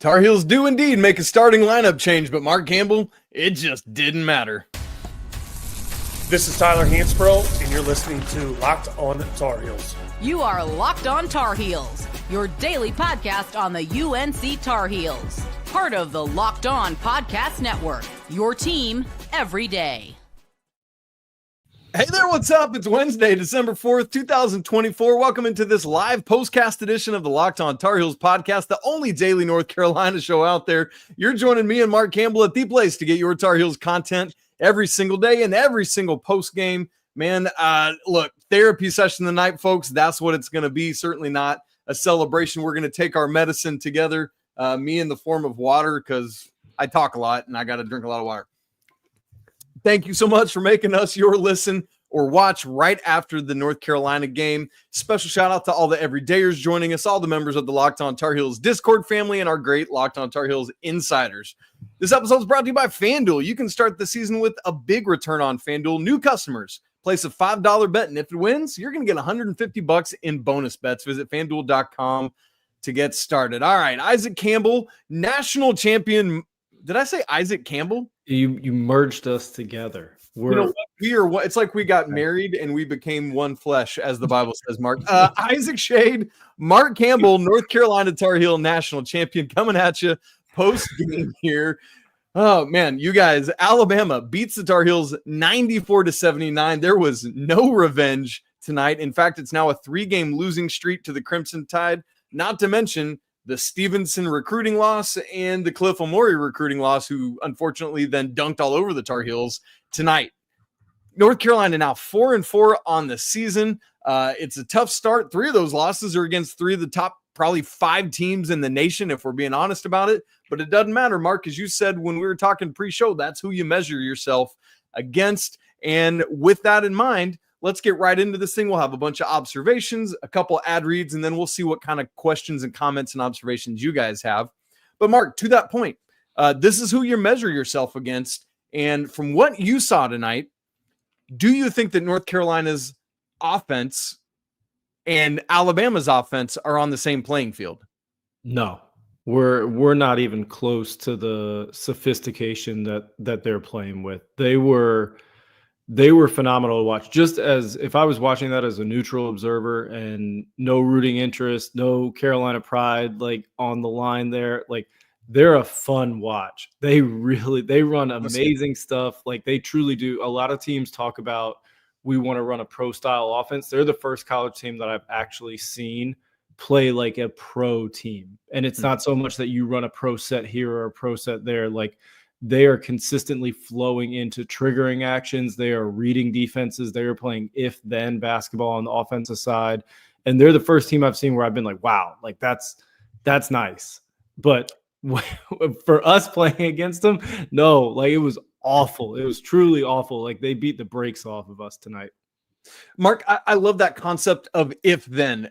Tar Heels do indeed make a starting lineup change, but Marc Campbell, it just didn't matter. This is Tyler Hansbrough, and you're listening to Locked On Tar Heels. You are Locked On Tar Heels, your daily podcast on the UNC Tar Heels. Part of the Locked On Podcast Network, your team every day. Hey there, what's up? It's Wednesday, December 4th, 2024. Welcome into this live postcast edition of the Locked On Tar Heels podcast, the only daily North Carolina show out there. You're joining me and Marc Campbell at the place to get your Tar Heels content every single day and every single post game. Man, look, therapy session tonight, folks. That's what it's going to be. Certainly not a celebration. We're going to take our medicine together, me in the form of water, because I talk a lot and I got to drink a lot of water. Thank you so much for making us your listen or watch right after the North Carolina game. Special shout out to all the everydayers joining us, all the members of the Locked On Tar Heels Discord family, and our great Locked On Tar Heels insiders. This episode is brought to you by FanDuel. You can start the season with a big return on FanDuel. New customers place a $5 bet, and if it wins, you're going to get $150 in bonus bets. Visit FanDuel.com to get started. All right, Isaac Campbell, national champion. Did I say Isaac Campbell? You merged us together. It's like we got married and we became one flesh, as the Bible says, Mark. Isaac Schade, Marc Campbell, North Carolina Tar Heel national champion, coming at you post-game here. Oh, man, you guys, Alabama beats the Tar Heels 94-79. There was no revenge tonight. In fact, it's now a 3-game losing streak to the Crimson Tide, not to mention the Stevenson recruiting loss and the Cliff Omoruyi recruiting loss, who unfortunately then dunked all over the Tar Heels tonight. North Carolina now 4-4 on the season. It's a tough start. 3 of those losses are against 3 of the top probably 5 teams in the nation, if we're being honest about it. But it doesn't matter, Mark, as you said when we were talking pre-show, that's who you measure yourself against. And with that in mind, let's get right into this thing. We'll have a bunch of observations, a couple ad reads, and then we'll see what kind of questions and comments and observations you guys have. But Mark, to that point, this is who you measure yourself against. And from what you saw tonight, do you think that North Carolina's offense and Alabama's offense are on the same playing field? No, we're not even close to the sophistication that they're playing with. They were phenomenal to watch. Just as if I was watching that as a neutral observer and no rooting interest, no Carolina pride, like on the line there, like they're a fun watch. They run amazing stuff. Like they truly do. A lot of teams talk about, we want to run a pro style offense. They're the first college team that I've actually seen play like a pro team. And it's not so much that you run a pro set here or a pro set there. Like they are consistently flowing into triggering actions. They are reading defenses. They are playing if-then basketball on the offensive side. And they're the first team I've seen where I've been like, wow, like that's nice. But for us playing against them, no, like it was awful. It was truly awful. Like they beat the brakes off of us tonight. Mark, I love that concept of if-then.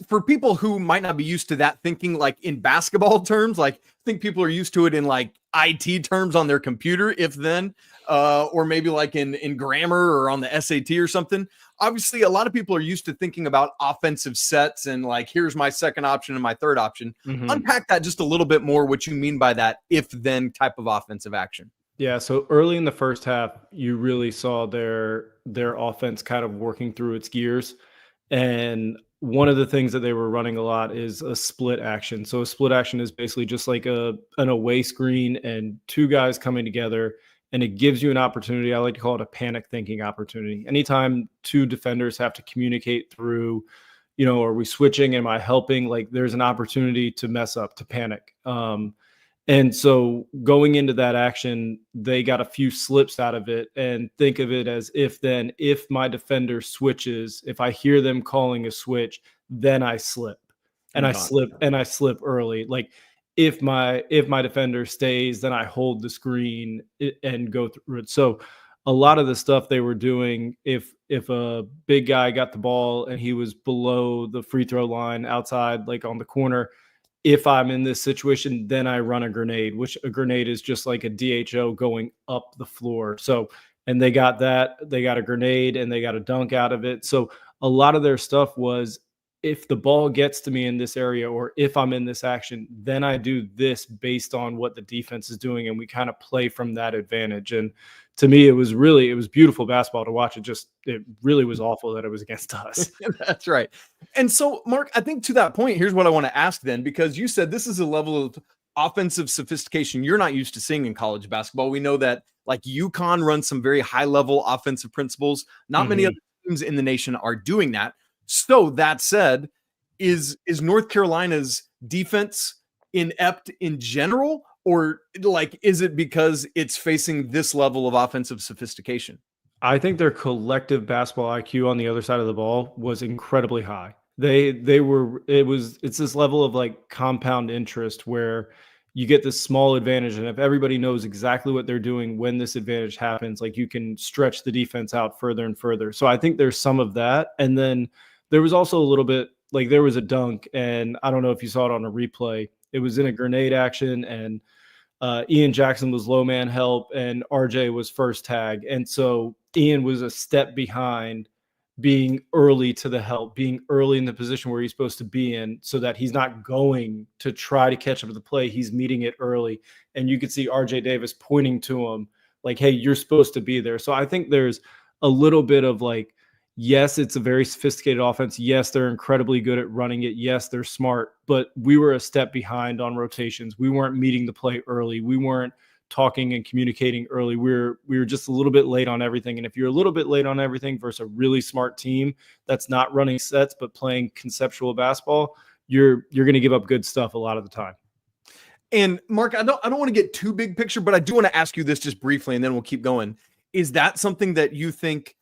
For people who might not be used to that thinking, like in basketball terms, like I think people are used to it in like IT terms on their computer, if-then, or maybe like in grammar or on the SAT or something. Obviously, a lot of people are used to thinking about offensive sets and like, here's my second option and my third option. Mm-hmm. Unpack that just a little bit more, what you mean by that if-then type of offensive action. Yeah, so early in the first half, you really saw their offense kind of working through its gears. And one of the things that they were running a lot is a split action. So a split action is basically just like an away screen and 2 guys coming together, and it gives you an opportunity. I like to call it a panic thinking opportunity. Anytime 2 defenders have to communicate through, are we switching? Am I helping? Like there's an opportunity to mess up, to panic. And so going into that action, they got a few slips out of it, and think of it as if my defender switches, if I hear them calling a switch, then I slip and I slip early. Like if my defender stays, then I hold the screen and go through it. So a lot of the stuff they were doing, if a big guy got the ball and he was below the free throw line outside, like on the corner, if I'm in this situation, then I run a grenade, which a grenade is just like a DHO going up the floor. So, and they got that, they got a grenade and they got a dunk out of it. So a lot of their stuff was if the ball gets to me in this area, or if I'm in this action, then I do this based on what the defense is doing. And we kind of play from that advantage. And to me, it was beautiful basketball to watch. It really was awful that it was against us. That's right. And so, Mark, I think to that point, here's what I want to ask then, because you said this is a level of offensive sophistication you're not used to seeing in college basketball. We know that like UConn runs some very high level offensive principles. Not many other teams in the nation are doing that. So that said, is North Carolina's defense inept in general, or like, is it because it's facing this level of offensive sophistication? I think their collective basketball IQ on the other side of the ball was incredibly high. It's this level of like compound interest where you get this small advantage. And if everybody knows exactly what they're doing when this advantage happens, like you can stretch the defense out further and further. So I think there's some of that. And then there was also a little bit, like there was a dunk, and I don't know if you saw it on a replay. It was in a grenade action, and Ian Jackson was low man help and RJ was first tag. And so Ian was a step behind, being early to the help, being early in the position where he's supposed to be in, so that he's not going to try to catch up to the play. He's meeting it early. And you could see RJ Davis pointing to him like, hey, you're supposed to be there. So I think there's a little bit of like, yes, it's a very sophisticated offense. Yes, they're incredibly good at running it. Yes, they're smart, but we were a step behind on rotations. We weren't meeting the play early. We weren't talking and communicating early. We were just a little bit late on everything. And if you're a little bit late on everything versus a really smart team that's not running sets but playing conceptual basketball, you're going to give up good stuff a lot of the time. And Mark, I don't want to get too big picture, but I do want to ask you this just briefly, and then we'll keep going. Is that something that you think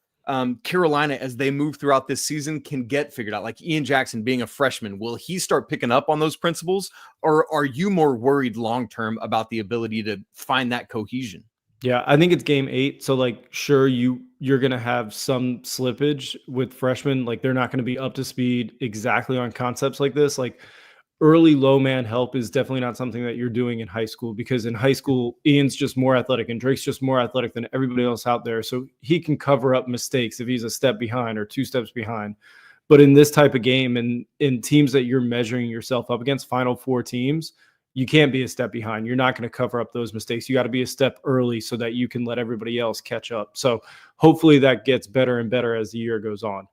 Carolina, as they move throughout this season, can get figured out? Like Ian Jackson being a freshman, will he start picking up on those principles, or are you more worried long-term about the ability to find that cohesion? Yeah, I think it's game 8. So like, sure, you're going to have some slippage with freshmen. Like they're not going to be up to speed exactly on concepts like this. Like early low man help is definitely not something that you're doing in high school, because in high school, Ian's just more athletic and Drake's just more athletic than everybody else out there. So he can cover up mistakes if he's a step behind or 2 steps behind. But in this type of game, and in teams that you're measuring yourself up against, Final Four teams, you can't be a step behind. You're not going to cover up those mistakes. You got to be a step early so that you can let everybody else catch up. So hopefully that gets better and better as the year goes on.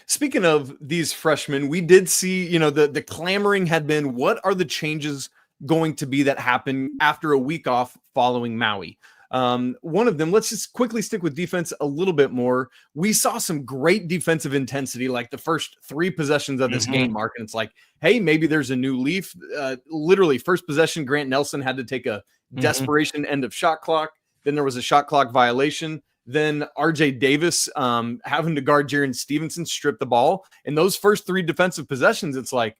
Speaking of these freshmen, we did see, the clamoring had been, what are the changes going to be that happen after a week off following Maui? One of them, let's just quickly stick with defense a little bit more. We saw some great defensive intensity, like the first 3 possessions of this game, Mark. And it's like, hey, maybe there's a new leaf. Literally first possession, Grant Nelson had to take a desperation end of shot clock. Then there was a shot clock violation. Then RJ Davis having to guard Jarin Stevenson, strip the ball. And those first 3 defensive possessions, it's like,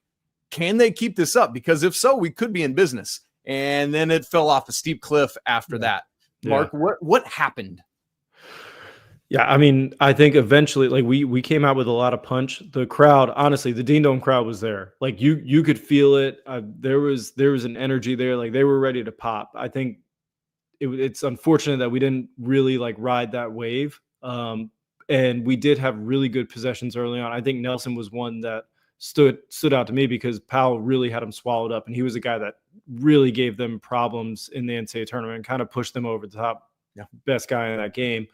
can they keep this up? Because if so, we could be in business. And then it fell off a steep cliff after that. Mark, what happened? Yeah, I mean, I think eventually, like we came out with a lot of punch. The crowd, honestly, the Dean Dome crowd was there. Like you could feel it. There was an energy there. Like they were ready to pop. I think it's unfortunate that we didn't really like ride that wave. And we did have really good possessions early on. I think Nelson was one that stood out to me because Powell really had him swallowed up, and he was a guy that really gave them problems in the NCAA tournament and kind of pushed them over the top. Best guy in that game.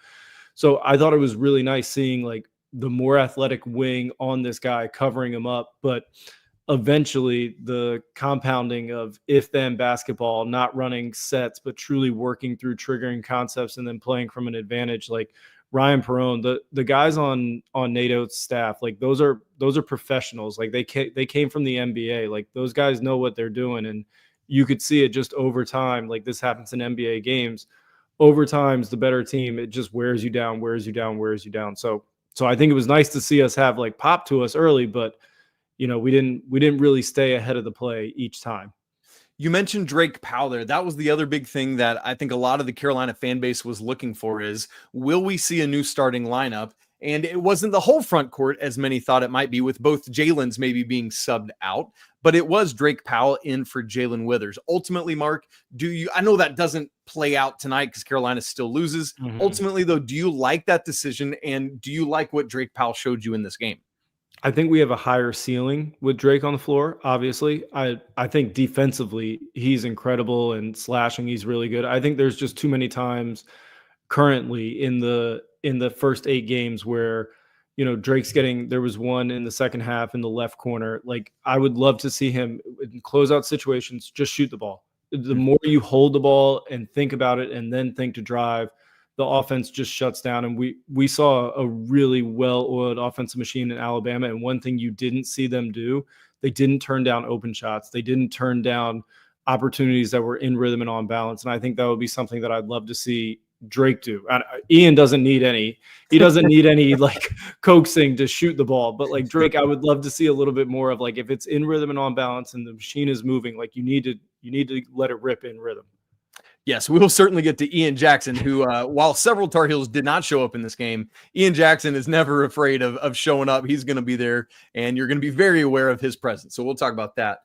So I thought it was really nice seeing like the more athletic wing on this guy covering him up, but eventually the compounding of if-then basketball, not running sets, but truly working through triggering concepts and then playing from an advantage. Like Ryan Perone, the guys on Nate Oates' staff, like those are professionals. Like they came from the NBA. Like those guys know what they're doing, and you could see it just over time. Like this happens in NBA games. Over time's the better team. It just wears you down. So I think it was nice to see us have like pop to us early, but we didn't really stay ahead of the play each time. You mentioned Drake Powell there. That was the other big thing that I think a lot of the Carolina fan base was looking for is, will we see a new starting lineup? And it wasn't the whole front court as many thought it might be, with both Jalen's maybe being subbed out, but it was Drake Powell in for Jalen Withers. Ultimately, Mark, I know that doesn't play out tonight because Carolina still loses. Ultimately, though, do you like that decision? And do you like what Drake Powell showed you in this game? I think we have a higher ceiling with Drake on the floor. Obviously, I think defensively he's incredible, and slashing he's really good. I think there's just too many times currently in the first 8 games where Drake's getting. There was one in the second half in the left corner. Like, I would love to see him in closeout situations just shoot the ball. The more you hold the ball and think about it and then think to drive, the offense just shuts down. And we saw a really well-oiled offensive machine in Alabama. And one thing you didn't see them do, they didn't turn down open shots. They didn't turn down opportunities that were in rhythm and on balance. And I think that would be something that I'd love to see Drake do. Ian doesn't need any. He doesn't need any like coaxing to shoot the ball. But like Drake, I would love to see a little bit more of like, if it's in rhythm and on balance and the machine is moving, like you need to let it rip in rhythm. Yes, we will certainly get to Ian Jackson, who, while several Tar Heels did not show up in this game, Ian Jackson is never afraid of showing up. He's going to be there, and you're going to be very aware of his presence. So we'll talk about that.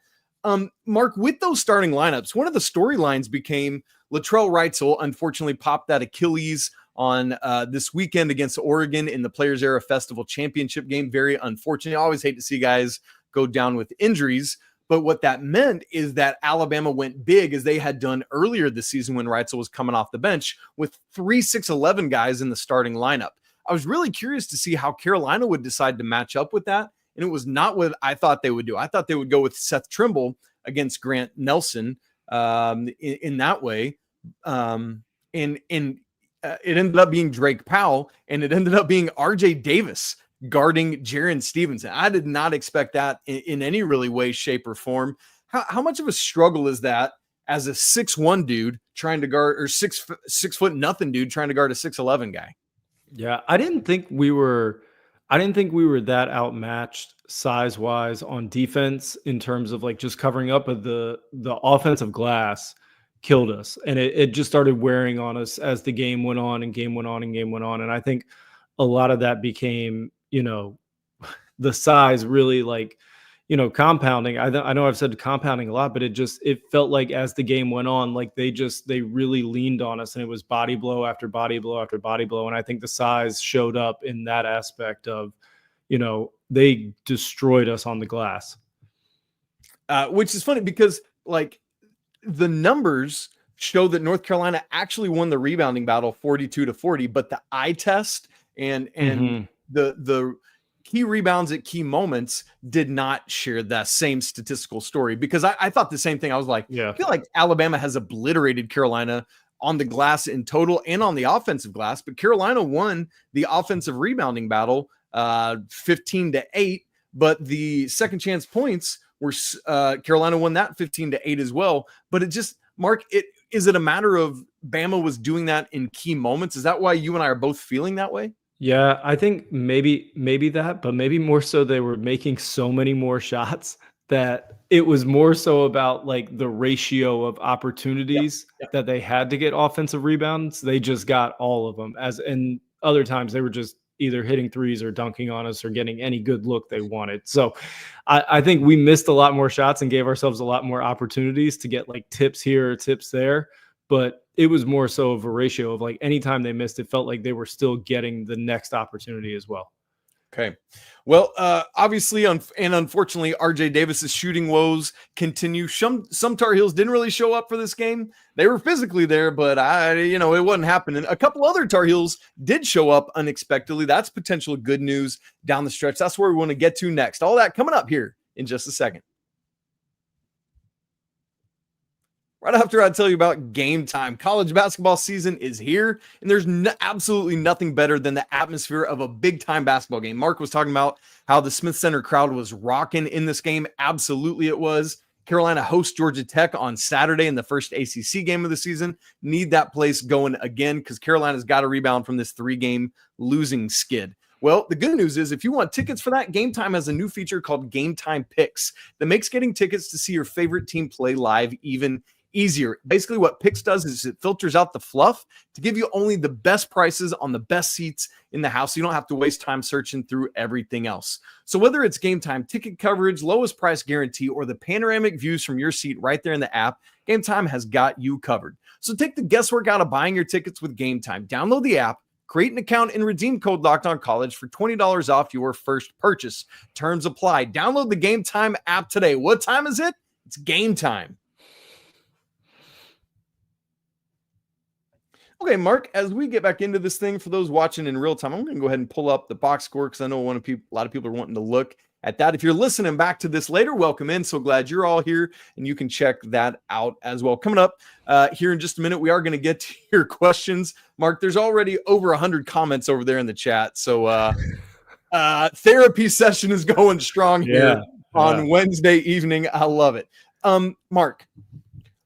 Mark, with those starting lineups, one of the storylines became Latrell Wrightsell unfortunately popped that Achilles on this weekend against Oregon in the Players Era Festival Championship game. Very unfortunate. I always hate to see guys go down with injuries. But what that meant is that Alabama went big, as they had done earlier this season when Wrightsell was coming off the bench, with 3 6'11" guys in the starting lineup. I was really curious to see how Carolina would decide to match up with that, and it was not what I thought they would do. I thought they would go with Seth Trimble against Grant Nelson in that way. It ended up being Drake Powell, and it ended up being RJ Davis guarding Jarin Stevenson. I did not expect that in any really way, shape, or form. How much of a struggle is that as a 6'1" dude trying to guard, or 6 foot nothing dude trying to guard a 6'11" guy? Yeah, I didn't think we were that outmatched size-wise on defense in terms of like just covering up, of the offensive glass killed us. And it just started wearing on us as the game went on and game went on and game went on. And I think a lot of that became, the size really like, compounding. I know I've said compounding a lot, but it felt like as the game went on, like they really leaned on us, and it was body blow after body blow after body blow. And I think the size showed up in that aspect of, they destroyed us on the glass. Which is funny because like the numbers show that North Carolina actually won the rebounding battle 42-40, but the eye test and the key rebounds at key moments did not share that same statistical story, because I thought the same thing. I was like, I feel like Alabama has obliterated Carolina on the glass in total and on the offensive glass, but Carolina won the offensive rebounding battle 15-8, but the second chance points were Carolina won that 15-8 as well. But it just, Mark, is it a matter of Bama was doing that in key moments? Is that why you and I are both feeling that way? Yeah, I think maybe that, but maybe more so they were making so many more shots that it was more so about like the ratio of opportunities that they had to get offensive rebounds. They just got all of them, and other times they were just either hitting threes or dunking on us or getting any good look they wanted. So I think we missed a lot more shots and gave ourselves a lot more opportunities to get like tips here or tips there. But it was more so of a ratio of like anytime they missed, it felt like they were still getting the next opportunity as well. Okay. Well, obviously, and unfortunately, RJ Davis's shooting woes continue. Some Tar Heels didn't really show up for this game. They were physically there, but it wasn't happening. A couple other Tar Heels did show up unexpectedly. That's potential good news down the stretch. That's where we want to get to next. All that coming up here in just a second. Right after I tell you about Game Time, college basketball season is here, and there's absolutely nothing better than the atmosphere of a big-time basketball game. Mark was talking about how the Smith Center crowd was rocking in this game. Absolutely it was. Carolina hosts Georgia Tech on Saturday in the first ACC game of the season. Need that place going again because Carolina's got to rebound from this 3-game losing skid. Well, the good news is if you want tickets for that, Game Time has a new feature called Game Time Picks that makes getting tickets to see your favorite team play live even easier. Basically, what Picks does is it filters out the fluff to give you only the best prices on the best seats in the house, so you don't have to waste time searching through everything else. So whether it's Game Time ticket coverage, lowest price guarantee, or the panoramic views from your seat right there in the app, Game Time has got you covered. So take the guesswork out of buying your tickets with Game Time. Download the app, Create an account and redeem code LOCKEDONCollege for $20 off your first purchase. Terms apply. Download the Game Time app today. What time is it? It's game time. Okay, Mark, as we get back into this thing, for those watching in real time, I'm going to go ahead and pull up the box score because I know a lot of people are wanting to look at that. If you're listening back to this later, welcome in. So glad you're all here, and you can check that out as well. Coming up here in just a minute, we are going to get to your questions. Mark, there's already over 100 comments over there in the chat. So therapy session is going strong here on Wednesday evening. I love it. Mark,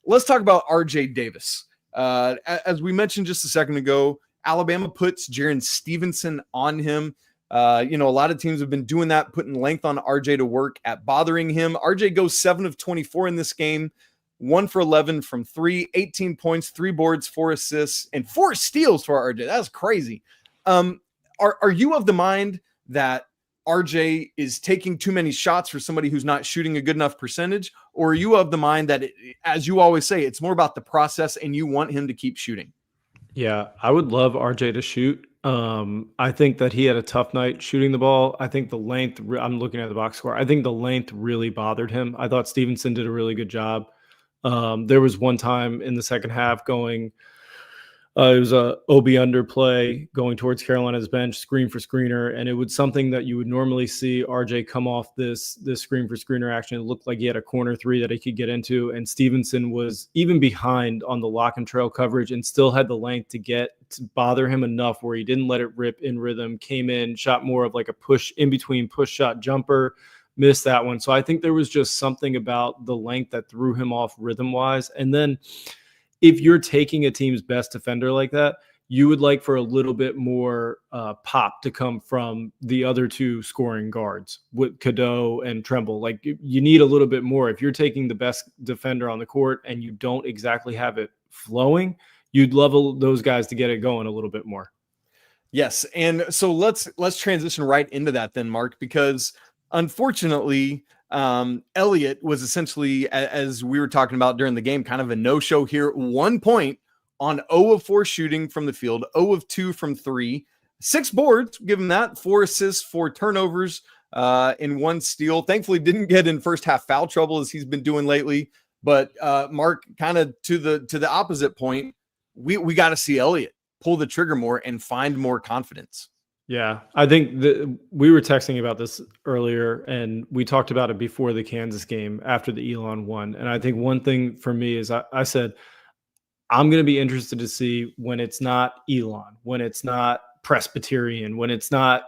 let's talk about RJ Davis. As we mentioned just a second ago, Alabama puts Jarin Stevenson on him. A lot of teams have been doing that, putting length on RJ to work at bothering him. RJ goes 7 of 24 in this game, 1 for 11 from 3, 18 points, 3 boards, 4 assists, and 4 steals for RJ. That's crazy. Are you of the mind that RJ is taking too many shots for somebody who's not shooting a good enough percentage? Or are you of the mind that, as you always say, it's more about the process and you want him to keep shooting? Yeah, I would love RJ to shoot. I think that he had a tough night shooting the ball. I think the length, I'm looking at the box score, I think the length really bothered him. I thought Stevenson did a really good job. There was one time in the second half it was a OB underplay going towards Carolina's bench, screen for screener, and it was something that you would normally see RJ come off this screen for screener action. It looked like he had a corner 3 that he could get into, and Stevenson was even behind on the lock and trail coverage and still had the length to bother him enough where he didn't let it rip in rhythm, came in, shot more of like a push in between push shot jumper, missed that one. So I think there was just something about the length that threw him off rhythm wise. And then if you're taking a team's best defender like that, you would like for a little bit more pop to come from the other 2 scoring guards with Cadeau and Tremble. Like, you need a little bit more. If you're taking the best defender on the court and you don't exactly have it flowing, you'd love those guys to get it going a little bit more. Yes. And so let's transition right into that then, Mark, because unfortunately, Elliott was essentially, as we were talking about during the game, kind of a no-show here. 1 point on 0 of 4 shooting from the field, 0 of 2 from 3, 6 boards, give him that, 4 assists, 4 turnovers, and 1 steal. Thankfully, didn't get in first half foul trouble as he's been doing lately. But Mark, kind of to the opposite point, we got to see Elliott pull the trigger more and find more confidence. Yeah, I think we were texting about this earlier, and we talked about it before the Kansas game after the Elon won. And I think one thing for me is I said, I'm going to be interested to see when it's not Elon, when it's not Presbyterian, when it's not,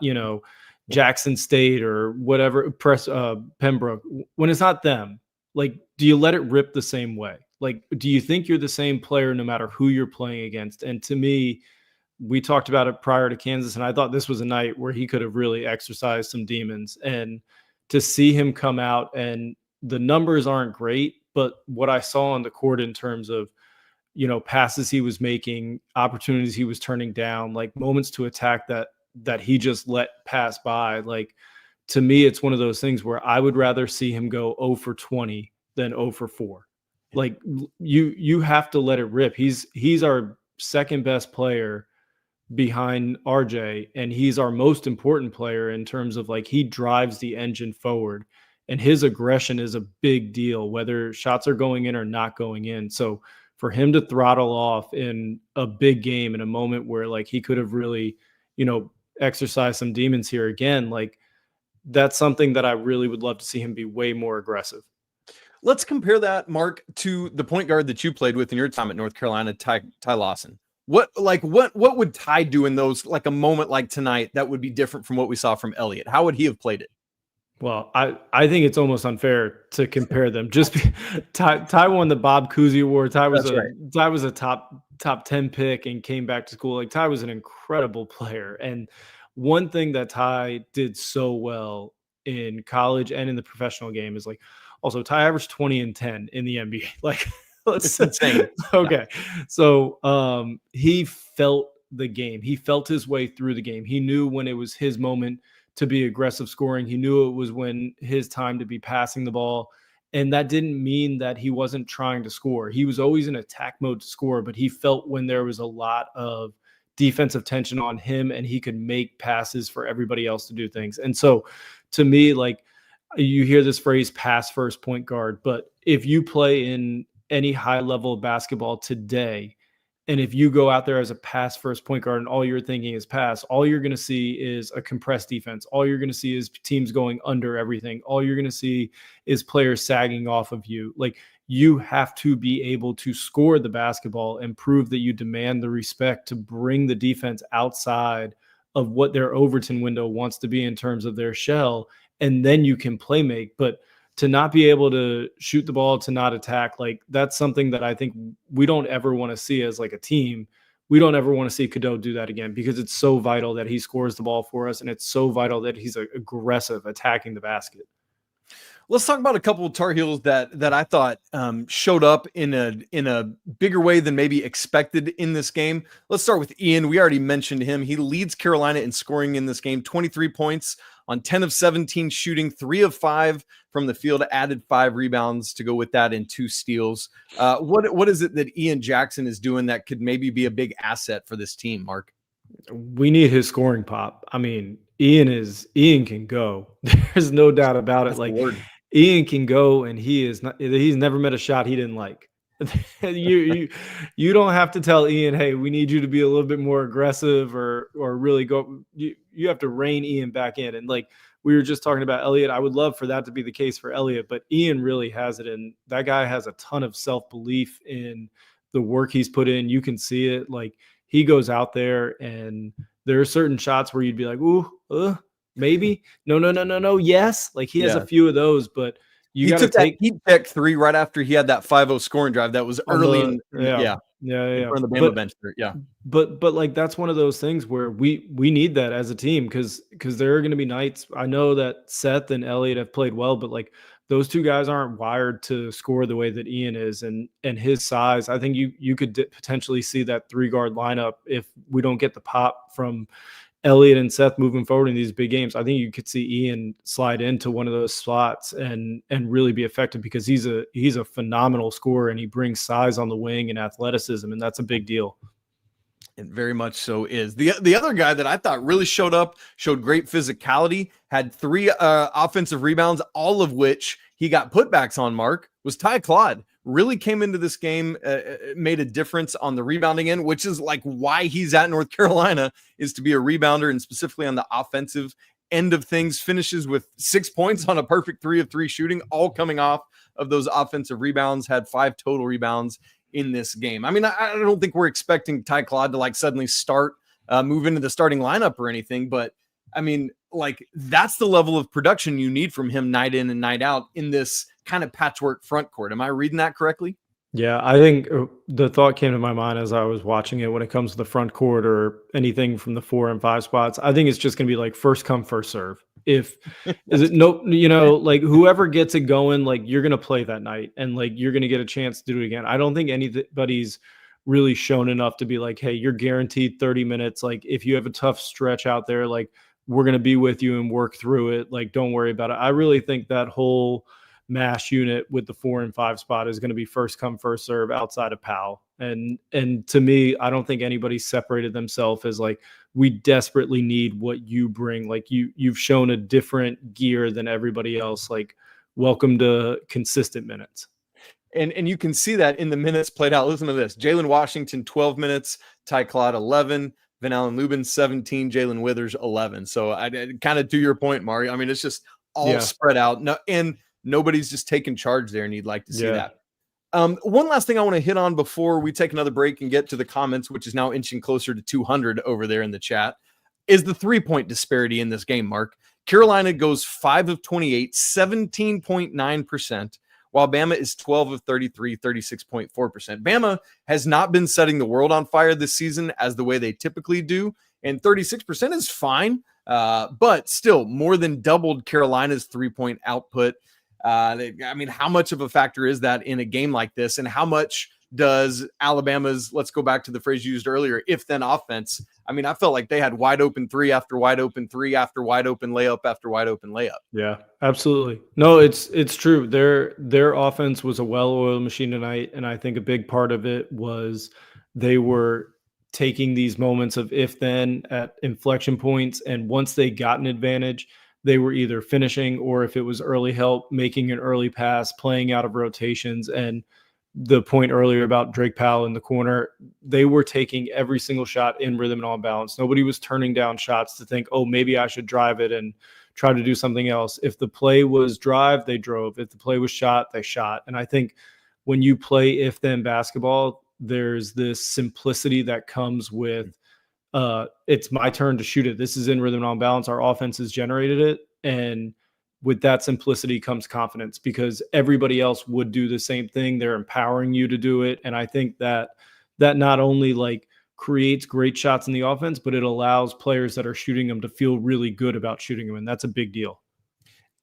Jackson State or whatever, Pembroke, when it's not them. Like, do you let it rip the same way? Like, do you think you're the same player no matter who you're playing against? And to me, we talked about it prior to Kansas, and I thought this was a night where he could have really exercised some demons. And to see him come out, and the numbers aren't great, but what I saw on the court in terms of, passes he was making, opportunities he was turning down, like moments to attack that he just let pass by. Like, to me, it's one of those things where I would rather see him go 0 for 20 than 0 for 4. Like, you have to let it rip. He's our second best player behind RJ, and he's our most important player in terms of, like, he drives the engine forward, and his aggression is a big deal, whether shots are going in or not going in. So for him to throttle off in a big game, in a moment where, like, he could have really, exercised some demons here again, like, that's something that I really would love to see him be way more aggressive. Let's compare that, Mark, to the point guard that you played with in your time at North Carolina, Ty Lawson. What would Ty do in those, like, a moment like tonight that would be different from what we saw from Elliott? How would he have played it? Well, I think it's almost unfair to compare them. Ty won the Bob Cousy Award. Ty was a top 10 pick and came back to school. Like, Ty was an incredible player. And one thing that Ty did so well in college and in the professional game is, like, also Ty averaged 20 and 10 in the NBA. Like, it's insane. Okay. So he felt the game. He felt his way through the game. He knew when it was his moment to be aggressive scoring. He knew it was when his time to be passing the ball. And that didn't mean that he wasn't trying to score. He was always in attack mode to score, but he felt when there was a lot of defensive tension on him, and he could make passes for everybody else to do things. And so to me, like, you hear this phrase pass first point guard, but if you play in any high level of basketball today, and if you go out there as a pass first point guard and all you're thinking is pass, all you're going to see is a compressed defense. All you're going to see is teams going under everything. All you're going to see is players sagging off of you. Like, you have to be able to score the basketball and prove that you demand the respect to bring the defense outside of what their Overton window wants to be in terms of their shell. And then you can play make. But to not be able to shoot the ball, to not attack, like, that's something that I think we don't ever want to see as like a team. We don't ever want to see Cadeau do that again, because it's so vital that he scores the ball for us. And it's so vital that he's aggressive attacking the basket. Let's talk about a couple of Tar Heels that I thought showed up in a bigger way than maybe expected in this game. Let's start with Ian. We already mentioned him. He leads Carolina in scoring in this game, 23 points on 10 of 17 shooting, 3 of 5 from the field, added 5 rebounds to go with that, and 2 steals. What is it that Ian Jackson is doing that could maybe be a big asset for this team, Mark? We need his scoring pop. I mean, Ian can go. There's no doubt about it. That's like, the word. Ian can go, and he's never met a shot he didn't like. you don't have to tell Ian, hey, we need you to be a little bit more aggressive or really go. You have to rein Ian back in. And like we were just talking about Elliott, I would love for that to be the case for Elliott, but Ian really has it. And that guy has a ton of self-belief in the work he's put in. You can see it. Like, he goes out there, and there are certain shots where you'd be like, ooh, maybe. No. Yes. Like, he has a few of those, but you got to take heat check 3 right after he had that 5-0 scoring drive. That was early in front of the Bama bench there. Yeah. But like, that's one of those things where we need that as a team, because there are going to be nights. I know that Seth and Elliott have played well, but like, those two guys aren't wired to score the way that Ian is, and his size. I think you could potentially see that 3-guard lineup if we don't get the pop from Elliott and Seth moving forward in these big games. I think you could see Ian slide into one of those slots and really be effective, because he's a phenomenal scorer, and he brings size on the wing and athleticism, and that's a big deal. It very much so is. The other guy that I thought really showed great physicality, had 3 offensive rebounds, all of which he got putbacks on, Mark, was Ty Claude. Really came into this game, made a difference on the rebounding end, which is like why he's at North Carolina, is to be a rebounder, and specifically on the offensive end of things. Finishes with 6 points on a perfect 3 of 3 shooting, all coming off of those offensive rebounds. Had 5 total rebounds in this game. I mean, I don't think we're expecting Ty Claude to like suddenly move into the starting lineup or anything, but I mean, like, that's the level of production you need from him night in and night out in this kind of patchwork front court. Am I reading that correctly? Yeah, I think the thought came to my mind as I was watching it, when it comes to the front court or anything from the 4 and 5 spots. I think it's just going to be like first come, first serve. Is it no, like, whoever gets it going, like, you're going to play that night, and like, you're going to get a chance to do it again. I don't think anybody's really shown enough to be like, hey, you're guaranteed 30 minutes. Like, if you have a tough stretch out there, like, we're going to be with you and work through it. Like, don't worry about it. I really think that whole mash unit with the 4 and 5 spot is going to be first come, first serve outside of Powell. And to me, I don't think anybody's separated themselves as like, we desperately need what you bring. Like, you've shown a different gear than everybody else. Like, welcome to consistent minutes. And you can see that in the minutes played out. Listen to this. Jalen Washington, 12 minutes, Ty Claude, 11, Van Allen Lubin, 17, Jalen Withers, 11. So I kind of to your point, Mario. I mean, it's just all spread out. No, and nobody's just taking charge there, and you'd like to see that. One last thing I want to hit on before we take another break and get to the comments, which is now inching closer to 200 over there in the chat, is the 3-point disparity in this game, Mark. Carolina goes 5 of 28, 17.9%, while Bama is 12 of 33, 36.4%. Bama has not been setting the world on fire this season as the way they typically do, and 36% is fine, but still more than doubled Carolina's 3-point output. I mean, how much of a factor is that in a game like this? And how much does Alabama's, let's go back to the phrase used earlier, if-then offense? I mean, I felt like they had wide open 3 after wide open 3 after wide open layup after wide open layup. Yeah, absolutely. No, it's true. Their offense was a well-oiled machine tonight, and I think a big part of it was they were taking these moments of if then at inflection points. And once they got an advantage, they were either finishing, or if it was early help, making an early pass, playing out of rotations. And the point earlier about Drake Powell in the corner, they were taking every single shot in rhythm and on balance. Nobody was turning down shots to think, oh, maybe I should drive it and try to do something else. If the play was drive, they drove. If the play was shot, they shot. And I think when you play if-then basketball, there's this simplicity that comes with it's my turn to shoot it. This is in rhythm and on balance. Our offense has generated it. And with that simplicity comes confidence, because everybody else would do the same thing. They're empowering you to do it. And I think that not only like creates great shots in the offense, but it allows players that are shooting them to feel really good about shooting them. And that's a big deal.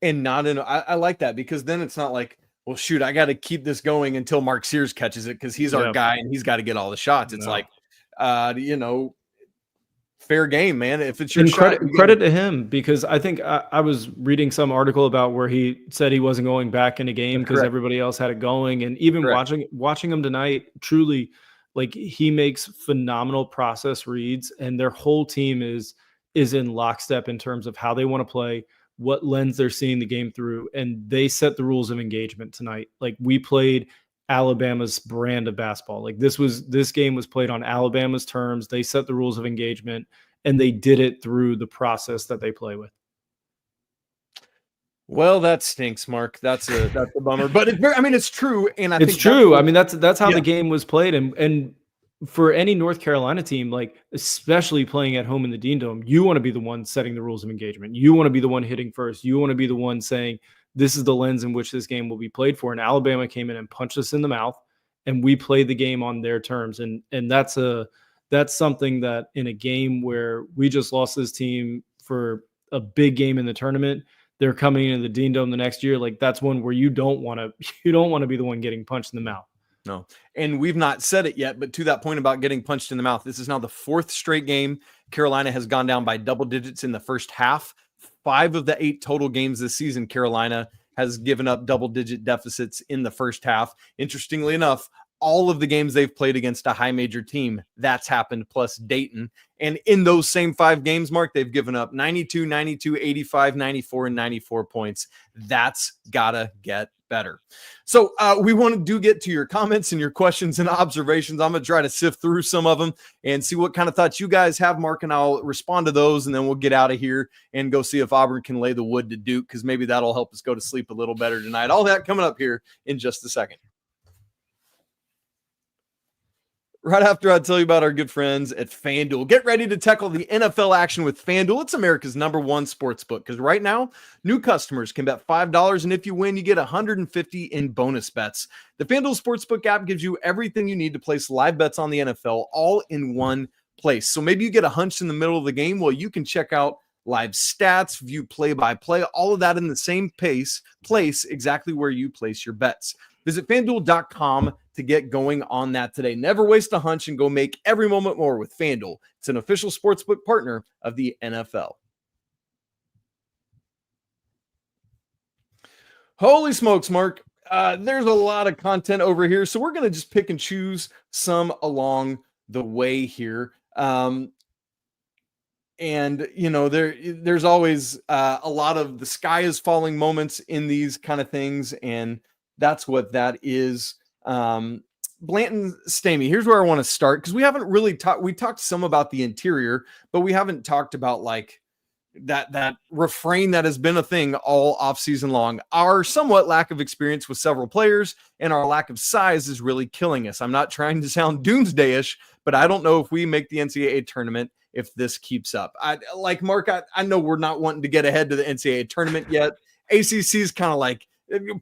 And I like that, because then it's not like, well, shoot, I got to keep this going until Mark Sears catches it because he's our guy and he's got to get all the shots. It's like, fair game, man. If it's your shot, credit to him, because I think I was reading some article about where he said he wasn't going back in a game because everybody else had it going. And even watching him tonight, truly, like, he makes phenomenal process reads, and their whole team is in lockstep in terms of how they want to play, what lens they're seeing the game through, and they set the rules of engagement tonight. Like, we played Alabama's brand of basketball. Like, this game was played on Alabama's terms. They set the rules of engagement, and they did it through the process that they play with. Well, that stinks, Mark. That's a bummer, but it's true. And it's true. That's how the game was played. And for any North Carolina team, like, especially playing at home in the Dean Dome, you want to be the one setting the rules of engagement. You want to be the one hitting first. You want to be the one saying, this is the lens in which this game will be played for. And Alabama came in and punched us in the mouth, and we played the game on their terms. And that's something that, in a game where we just lost this team for a big game in the tournament, they're coming into the Dean Dome the next year. Like, that's one where you don't want to be the one getting punched in the mouth. No. And we've not said it yet, but to that point about getting punched in the mouth, this is now the fourth straight game Carolina has gone down by double digits in the first half. 5 of the 8 total games this season, Carolina has given up double-digit deficits in the first half. Interestingly enough, all of the games they've played against a high major team, that's happened, plus Dayton. And in those same 5 games, Mark, they've given up 92, 92, 85, 94, and 94 points. That's gotta get better. So we want to get to your comments and your questions and observations. I'm going to try to sift through some of them and see what kind of thoughts you guys have, Mark, and I'll respond to those, and then we'll get out of here and go see if Auburn can lay the wood to Duke, because maybe that'll help us go to sleep a little better tonight. All that coming up here in just a second. Right after I tell you about our good friends at FanDuel. Get ready to tackle the NFL action with FanDuel. It's America's #1 sports book, because right now, new customers can bet $5, and if you win, you get $150 in bonus bets. The FanDuel Sportsbook app gives you everything you need to place live bets on the NFL all in one place. So maybe you get a hunch in the middle of the game. Well, you can check out live stats, view play-by-play, all of that in the same place exactly where you place your bets. Visit FanDuel.com to get going on that today. Never waste a hunch and go make every moment more with FanDuel. It's an official sportsbook partner of the NFL. Holy smokes, Mark. There's a lot of content over here, so we're going to just pick and choose some along the way here. And, there's always a lot of the sky is falling moments in these kind of things, and that's what that is. Blanton Stamey, here's where I want to start, because we haven't really talked. We talked some about the interior, but we haven't talked about like that refrain that has been a thing all offseason long. Our somewhat lack of experience with several players and our lack of size is really killing us. I'm not trying to sound doomsday-ish, but I don't know if we make the NCAA tournament if this keeps up. Mark, I know we're not wanting to get ahead to the NCAA tournament yet. ACC is kind of like,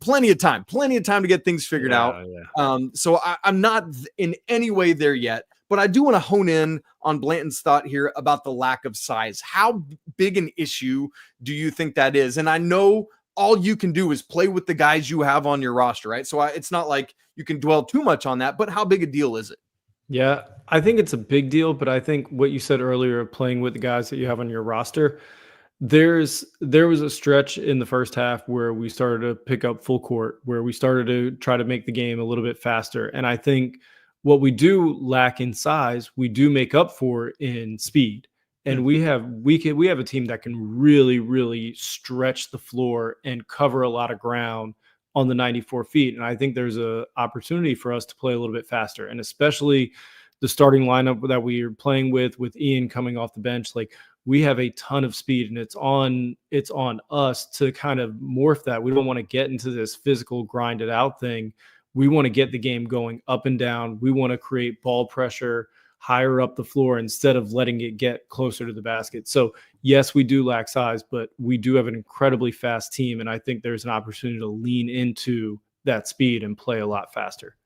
plenty of time to get things figured out. Yeah. So I'm not in any way there yet, but I do want to hone in on Blanton's thought here about the lack of size. How big an issue do you think that is? And I know all you can do is play with the guys you have on your roster, right? So it's not like you can dwell too much on that, but how big a deal is it? Yeah, I think it's a big deal, but I think what you said earlier, playing with the guys that you have on your roster, there was a stretch in the first half where we started to pick up full court, where we started to try to make the game a little bit faster. And I think What we do lack in size, we do make up for in speed. And we have a team that can really, really stretch the floor and cover a lot of ground on the 94 feet. And I think there's a opportunity for us to play a little bit faster, and especially the starting lineup that we are playing with Ian coming off the bench. Like, we have a ton of speed, and it's on us to kind of morph that. We don't want to get into this physical grinded out thing. We want to get the game going up and down. We want to create ball pressure higher up the floor instead of letting it get closer to the basket. So yes, we do lack size, but we do have an incredibly fast team. And I think there's an opportunity to lean into that speed and play a lot faster.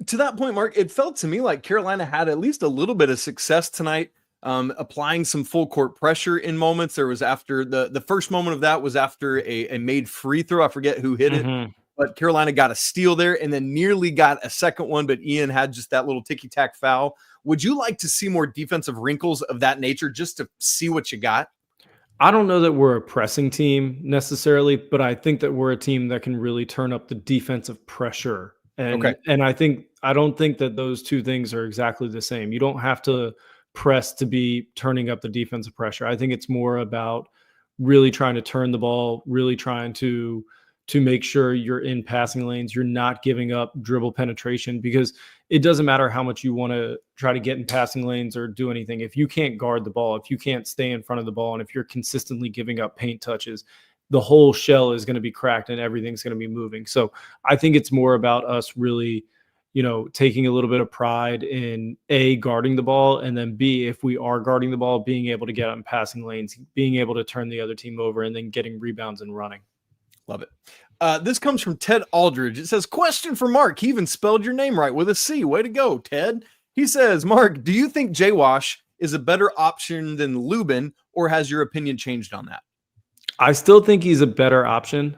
To that point, Mark, it felt to me like Carolina had at least a little bit of success tonight, applying some full court pressure in moments. There was after the first moment of that was after a made free throw. I forget who hit it, but Carolina got a steal there and then nearly got a second one, but Ian had just that little ticky-tack foul. Would you like to see more defensive wrinkles of that nature just to see what you got? I don't know that we're a pressing team necessarily, but I think that we're a team that can really turn up the defensive pressure. And I don't think that those two things are exactly the same. You don't have to press to be turning up the defensive pressure. I think it's more about really trying to turn the ball, really trying to make sure you're in passing lanes, you're not giving up dribble penetration, because it doesn't matter how much you want to try to get in passing lanes or do anything. If you can't guard the ball, if you can't stay in front of the ball, and if you're consistently giving up paint touches, the whole shell is going to be cracked and everything's going to be moving. So I think it's more about us really, taking a little bit of pride in A, guarding the ball, and then B, if we are guarding the ball, being able to get out in passing lanes, being able to turn the other team over, and then getting rebounds and running. Love it. This comes from Ted Aldridge. It says, question for Mark. He even spelled your name right with a C. Way to go, Ted. He says, Mark, do you think Jay Wash is a better option than Lubin, or has your opinion changed on that? I still think he's a better option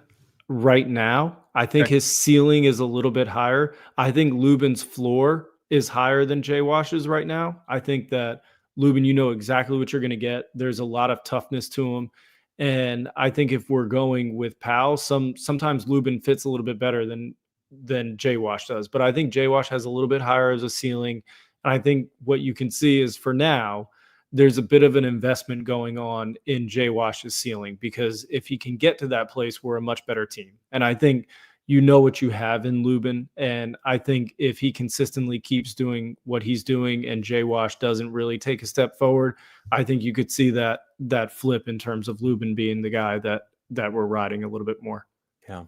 right now. I think his ceiling is a little bit higher. I think Lubin's floor is higher than Jay Wash's right now. I think that Lubin, you know exactly what you're going to get. There's a lot of toughness to him. And I think if we're going with Powell, sometimes Lubin fits a little bit better than Jay Wash does. But I think Jay Wash has a little bit higher as a ceiling. And I think what you can see is, for now, there's a bit of an investment going on in Jay Wash's ceiling, because if he can get to that place, we're a much better team. And I think you know what you have in Lubin. And I think if he consistently keeps doing what he's doing and Jay Wash doesn't really take a step forward, I think you could see that flip in terms of Lubin being the guy that we're riding a little bit more. Yeah.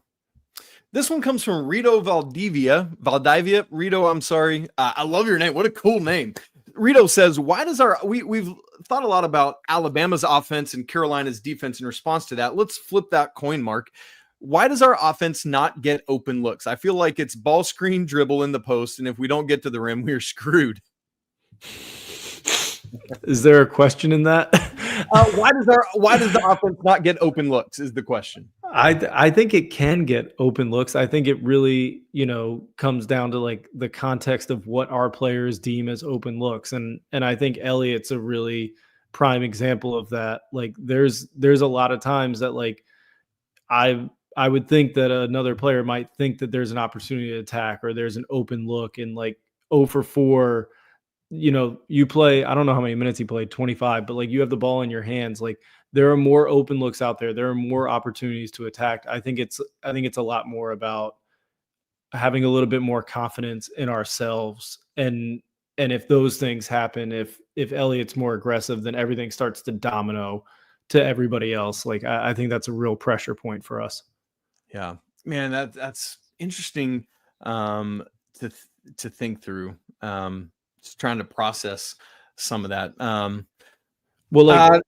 This one comes from Rito Valdivia. Rito, I'm sorry. I love your name. What a cool name. Rito says, why does we've thought a lot about Alabama's offense and Carolina's defense in response to that. Let's flip that coin, Mark. Why does our offense not get open looks? I feel like it's ball screen, dribble in the post, and if we don't get to the rim, we're screwed. Is there a question in that? Why does the offense not get open looks is the question. I think it can get open looks. I think it really, comes down to like the context of what our players deem as open looks. And I think Elliott's a really prime example of that. Like there's a lot of times that like I would think that another player might think that there's an opportunity to attack, or there's an open look, and like 0 for 4, you play, I don't know how many minutes he played, 25, but like you have the ball in your hands. Like there are more open looks out there. There are more opportunities to attack. I think it's a lot more about having a little bit more confidence in ourselves. And if those things happen, if Elliott's more aggressive, then everything starts to domino to everybody else. Like I think that's a real pressure point for us. Yeah, man, that's interesting to think through. Just trying to process some of that. Well, like,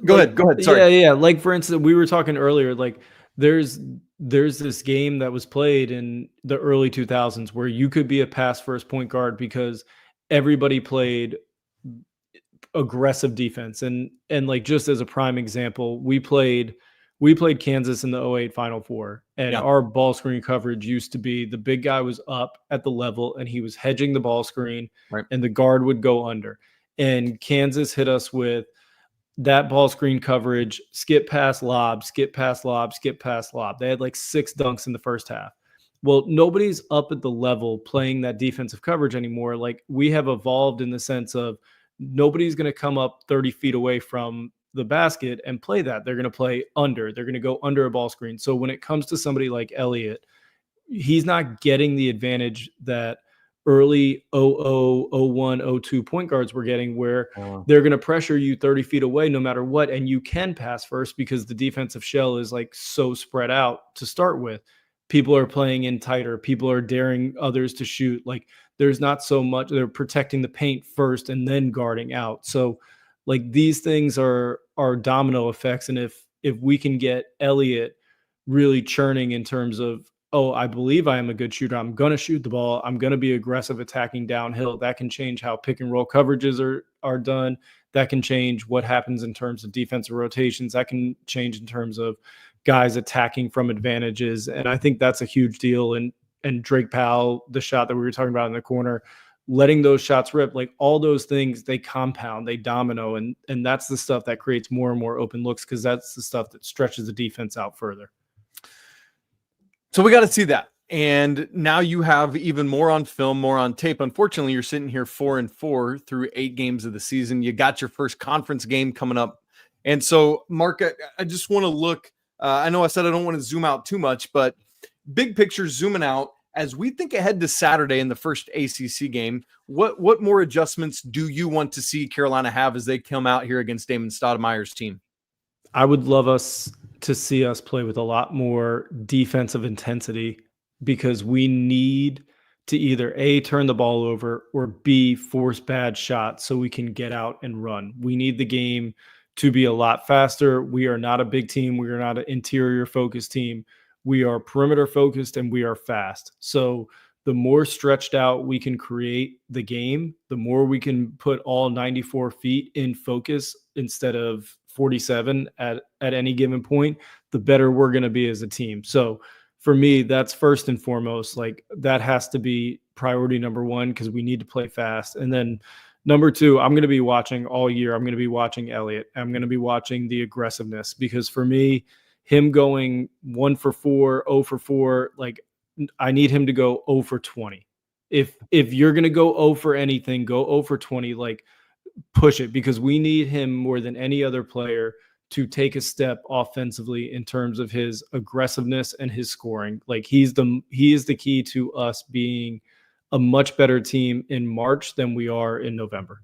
go ahead. Sorry. Yeah. Like for instance, we were talking earlier. Like there's this game that was played in the early 2000s where you could be a pass first point guard because everybody played aggressive defense. And like just as a prime example, we played Kansas in the 2008 Final Four, and our ball screen coverage used to be the big guy was up at the level and he was hedging the ball screen, right, and the guard would go under. And Kansas hit us with that ball screen coverage, skip pass lob, skip pass lob, skip pass lob. They had like 6 dunks in the first half. Well, nobody's up at the level playing that defensive coverage anymore. Like, we have evolved in the sense of nobody's going to come up 30 feet away from the basket and play that. They're going to play under. They're going to go under a ball screen. So when it comes to somebody like Elliott, he's not getting the advantage that early 00, 01, 02 point guards were getting, where they're going to pressure you 30 feet away no matter what. And you can pass first because the defensive shell is like so spread out to start with. People are playing in tighter. People are daring others to shoot. Like, there's not so much. They're protecting the paint first and then guarding out. So like, these things are domino effects. And if we can get Elliott really churning in terms of, oh, I believe I am a good shooter, I'm going to shoot the ball, I'm going to be aggressive attacking downhill, that can change how pick and roll coverages are done. That can change what happens in terms of defensive rotations. That can change in terms of guys attacking from advantages. And I think that's a huge deal. And Drake Powell, the shot that we were talking about in the corner, letting those shots rip, like, all those things, they compound, they domino. And that's the stuff that creates more and more open looks, because that's the stuff that stretches the defense out further. So we got to see that. And now you have even more on film, more on tape. Unfortunately, you're sitting here 4-4 through 8 games of the season. You got your first conference game coming up. And so, Mark, I just want to look. I know I said I don't want to zoom out too much, but big picture, zooming out, as we think ahead to Saturday in the first ACC game, what more adjustments do you want to see Carolina have as they come out here against Damon Stoudemire's team? I would love to see us play with a lot more defensive intensity, because we need to either A, turn the ball over, or B, force bad shots so we can get out and run. We need the game to be a lot faster. We are not a big team. We are not an interior focused team. We are perimeter focused, and we are fast. So the more stretched out we can create the game, the more we can put all 94 feet in focus instead of 47 at any given point, the better we're going to be as a team. So for me, that's first and foremost. Like, that has to be priority number one, because we need to play fast. And then number two, I'm going to be watching all year. I'm going to be watching Elliott. I'm going to be watching the aggressiveness, because for me, him going 1 for 4, 0 for 4, like, I need him to go 0 for 20. If you're going to go 0 for anything, go 0 for 20, like, push it, because we need him more than any other player to take a step offensively in terms of his aggressiveness and his scoring. Like, he is the key to us being a much better team in March than we are in November.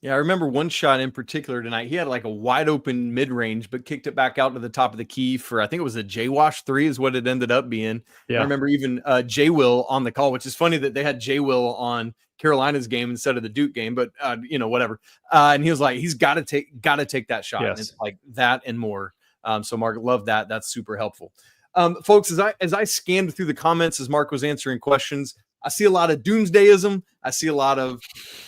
Yeah, I remember one shot in particular tonight. He had like a wide open mid-range, but kicked it back out to the top of the key for, I think it was a J-Wash 3 is what it ended up being. Yeah. I remember even J-Will on the call, which is funny that they had J-Will on Carolina's game instead of the Duke game, but whatever. And he was like, he's got to take that shot. Yes. And it's like that and more. So Mark, love that. That's super helpful. Folks, as I scanned through the comments, as Mark was answering questions, I see a lot of doomsdayism. I see a lot of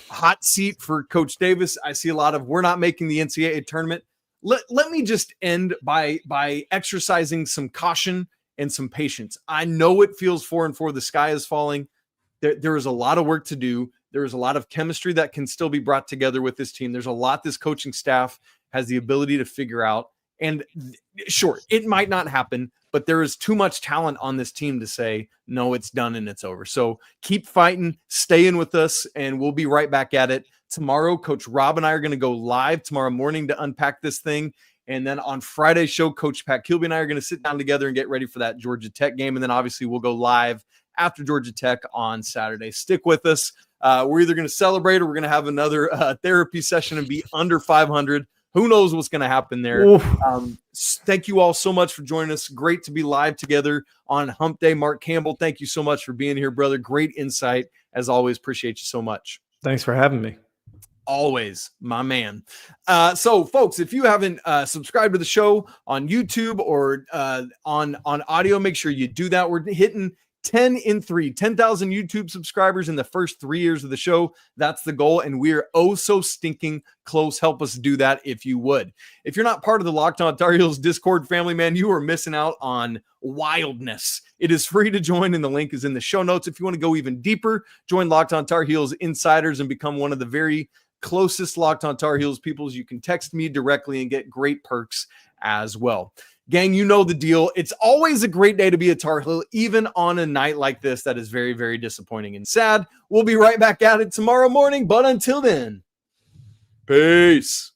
hot seat for Coach Davis. I see a lot of, we're not making the NCAA tournament. Let me just end by exercising some caution and some patience. I know it feels 4-4. The sky is falling. There is a lot of work to do. There is a lot of chemistry that can still be brought together with this team. There's a lot this coaching staff has the ability to figure out. And sure, it might not happen, but there is too much talent on this team to say, no, it's done and it's over. So keep fighting, stay in with us, and we'll be right back at it. Tomorrow, Coach Rob and I are going to go live tomorrow morning to unpack this thing. And then on Friday's show, Coach Pat Kilby and I are going to sit down together and get ready for that Georgia Tech game. And then obviously we'll go live after Georgia Tech on Saturday. Stick with us. We're either going to celebrate or we're going to have another therapy session and be under 500. Who knows what's going to happen there? Thank you all so much for joining us. Great to be live together on Hump Day. Marc Campbell, thank you so much for being here, brother. Great insight. As always, appreciate you so much. Thanks for having me. Always, my man. So, folks, if you haven't subscribed to the show on YouTube or on audio, make sure you do that. We're hitting 10,000 YouTube subscribers in the first 3 years of the show. That's the goal, and we're oh so stinking close. Help us do that if you would. If you're not part of the Locked On Tar Heels Discord family, man, you are missing out on wildness. It is free to join, and the link is in the show notes. If you want to go even deeper, join Locked On Tar Heels Insiders and become one of the very closest Locked On Tar Heels people. You can text me directly and get great perks as well. Gang, you know the deal. It's always a great day to be a Tar Heel, even on a night like this that is very, very disappointing and sad. We'll be right back at it tomorrow morning, but until then, peace.